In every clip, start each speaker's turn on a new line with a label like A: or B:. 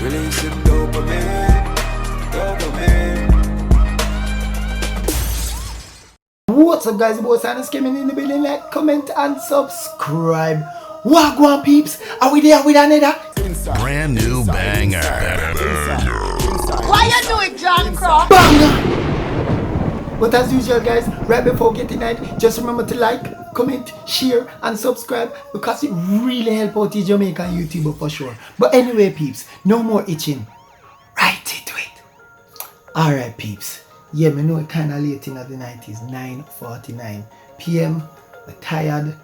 A: Releasing dopamine, dopamine.
B: What's up, guys? Both Santa's coming in the building. Like, comment, and subscribe. Wagwan peeps, are we there with another
C: Brand new banger.
D: Why you do it, John Cross?
B: banger? But as usual, guys, right before getting it, just remember to like, comment, share, and subscribe because it really helps out the Jamaican YouTuber for sure. But anyway, peeps, no more itching. Right into it. Alright, peeps. Yeah, me know it kind of late in the night. It's 9:49 p.m. I'm tired,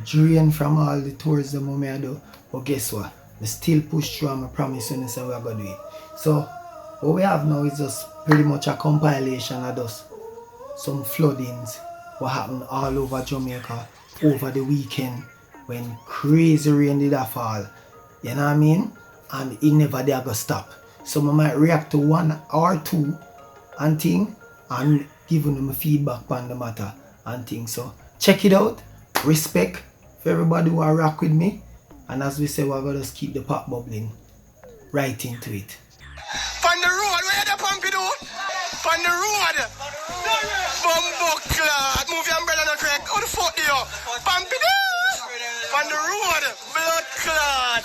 B: drained from all the tours that I do. But guess what? I still push through and I promise you this we're going to do it. So, what we have now is just pretty much a compilation of just some floodings what happened all over Jamaica over the weekend when crazy rain did fall. You know what I mean? And it never did go stop. So I might react to one or two and thing and giving them feedback on the matter and things. So check it out. Respect for everybody who are rock with me. And as we say, we're gonna just keep the pot bubbling right into it.
E: On the road, where the pump do? On the road. Bumbo clad. Move your umbrella no crack. How the fuck do you? Pump it on the road. Blood clad.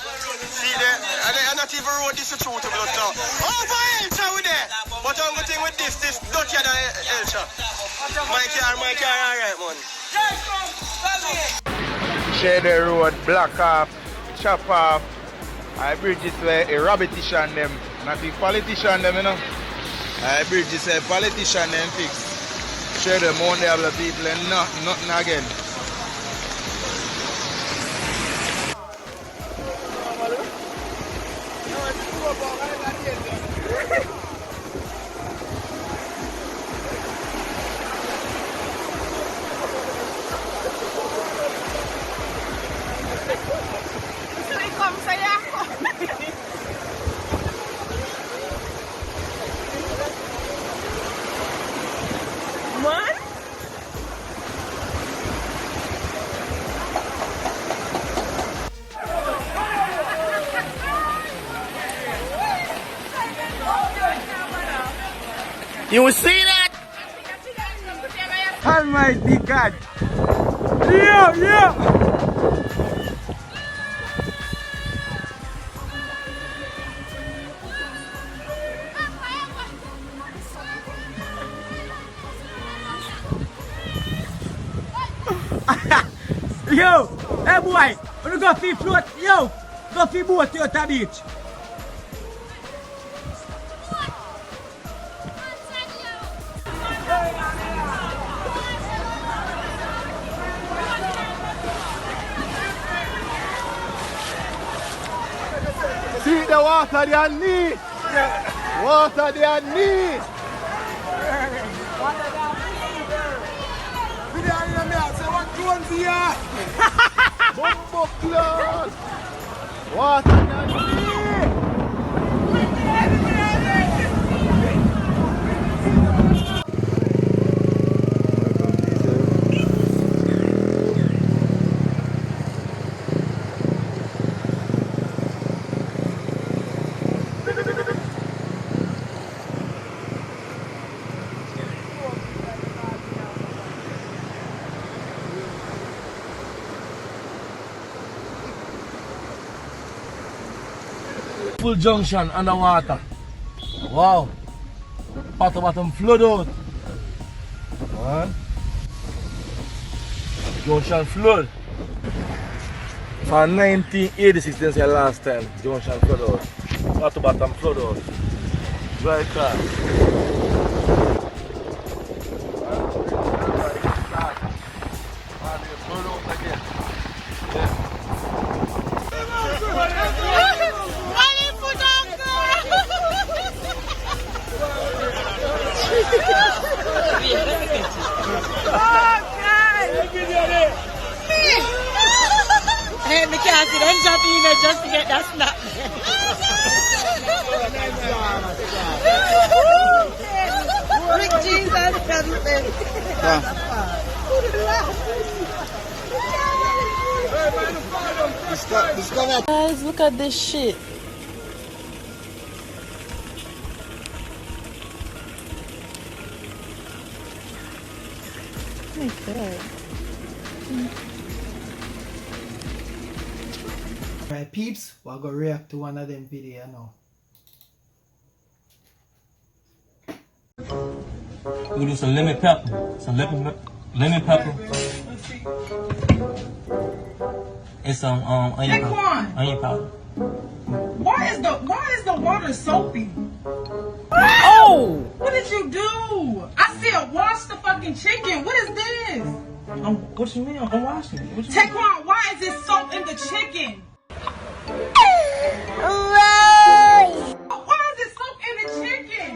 E: See there? And they are not even road. This is true to blood clot. Over Elcha with there. But I'm going to with this dirtier than Elcha. My car, alright, man.
F: Share the road, block off, chop off. I bridges where a rabbitish on them, not the politician them, you know. I bridges where politician them fix. Share the money of the people and nothing again.
E: You see that?
F: Almighty God! Yeah!
G: Yo, hey boy, when you go for float, yo, go for boat to the beach.
F: See the water they need! Water they need! Bumbo close! Water they need!
G: Full junction underwater. Wow. Bottom flood out. Man. Junction flood. From 1986 this is the last time. Junction flood out. Bottom flood out. Dry car.
D: Hey, me can't see them jump in there just to get that snap. Rick Jesus, everything. Guys, look at this shit. Oh my God.
B: Alright, peeps, we're gonna react to one of them video now.
H: We do some lemon pepper. Some lemon pepper. And some onion powder. Onion powder.
I: Why is the water soapy?
D: Oh!
I: What did you do? I said wash the fucking chicken. What is this?
H: What you mean? I'm washing it.
I: Taekwon, why is there soap in the chicken? Why is there soap in the chicken?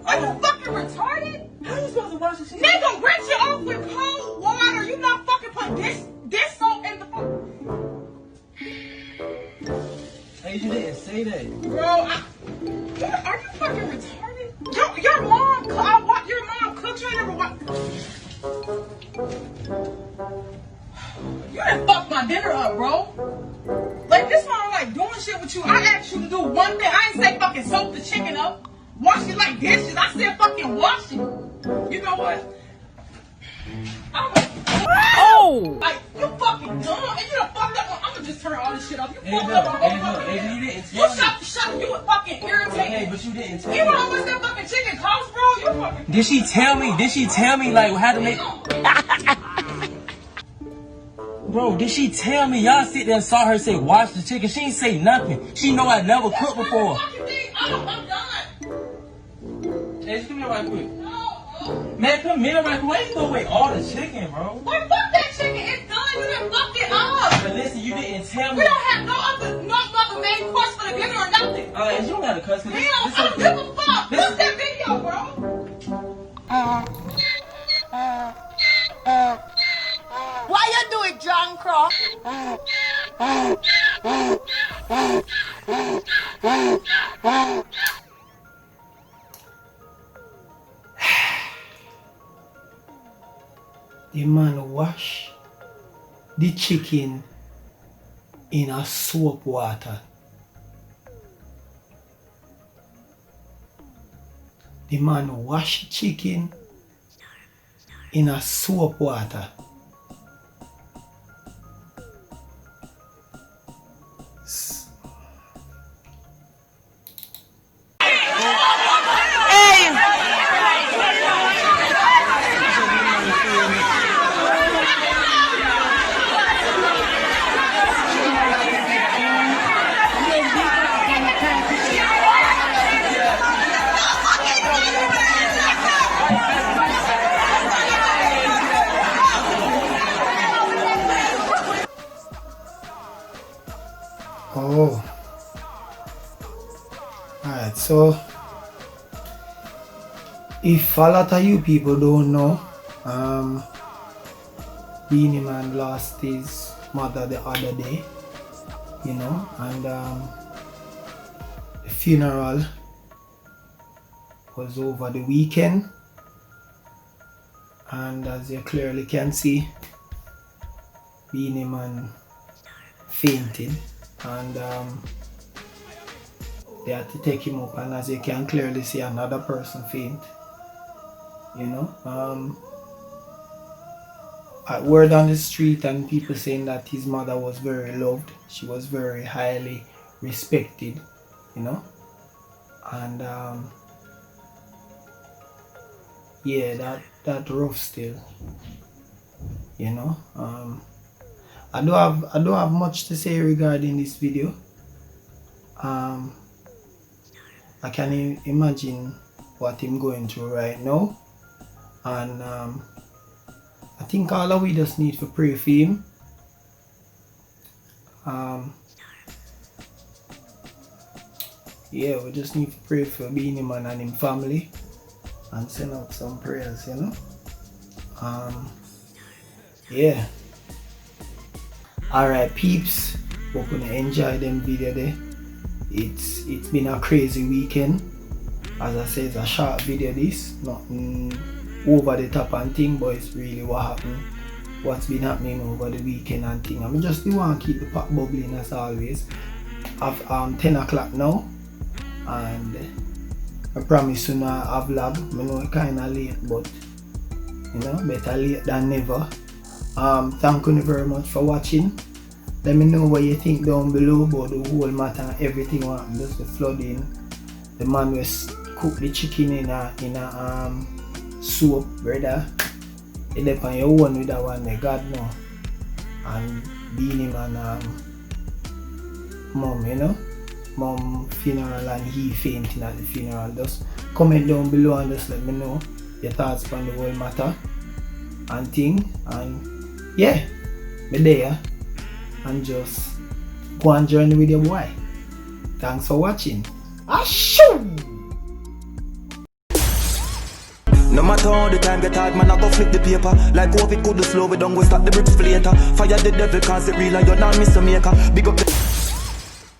I: Are you fucking retarded?
H: How are you supposed to wash the chicken?
I: Nigga, rinse it off with cold water. You not fucking put this soap in the
H: Hey, you didn't say that.
I: Bro, are you fucking retarded? Your mom cooked. You ain't never watched. You done fucked my dinner up, bro. Like, this one, I'm like doing shit with you. I asked you to do one thing. I ain't say fucking soak the chicken up. Wash it like dishes. I said fucking wash it. You know what?
D: Oh!
I: Like, you fucking dumb. And you done fucked up. I'm gonna just turn all this shit off. You
H: Hey,
I: fucked
H: look,
I: up my
H: hey,
I: whole
H: look,
I: fucking
H: hey,
I: dinner.
H: you didn't tell me.
I: Shut. You was fucking irritating.
H: Hey, but you didn't tell
I: You know
H: me.
I: how much that fucking chicken costs, bro? You fucking.
H: Did she tell me? Did she tell me like how to make? Bro, did she tell me? Y'all sit there and saw her say wash the chicken. She ain't say nothing. She know I never cooked before.
I: I'm done.
H: Hey, just come here right quick.
I: No.
H: Man, come here right quick. Why you throw away all the chicken, bro?
I: Boy, fuck that chicken. It's done. You done fucked it up.
H: But listen, you didn't tell me.
I: We don't have no other main course for the dinner or nothing.
H: Alright, you don't have to cuss.
I: Damn, I don't give a fuck. What's that video, bro?
D: Why you do it, John Cross?
B: The man wash the chicken in a soap water. The man wash chicken in a soap water. Oh, alright, so if a lot of you people don't know, Beanie Man lost his mother the other day, you know, and the funeral was over the weekend, and as you clearly can see, Beanie Man fainted. And they had to take him up, and as you can clearly see, another person faint, you know. Word on the street and people saying that his mother was very loved, she was very highly respected, you know, and yeah, that rough still, you know. I don't have much to say regarding this video. I can imagine what I'm going through right now, and I think all of we just need to pray for him. Yeah, we just need to pray for Beanie Man and his family and send out some prayers, you know. Yeah. Alright peeps, hope you enjoy them video there. It's been a crazy weekend. As I said, it's a short video this, nothing over the top and thing, but it's really what happened. what's been happening over the weekend and thing. I just do want to keep the pot bubbling as always. I've 10 o'clock now, and I promise you now I vlog. I know it's kind of late, but you know, better late than never. Thank you very much for watching. Let me know what you think down below about the whole matter, everything what happened, just the flooding. The man was cook the chicken in a soup, brother. You left on your own with that one, may God know. And being him and mom, you know, mom funeral and he fainting at the funeral. Just comment down below and just let me know your thoughts on the whole matter and thing. And yeah, be there and just go and journey with your boy. Thanks for watching. Ashoo!
J: No matter how the time get hard, man, I go flip the paper. Like COVID could do slow, we don't go stop the bricks for later. Fire the devil cause it real and you're not miss a maker. Big up the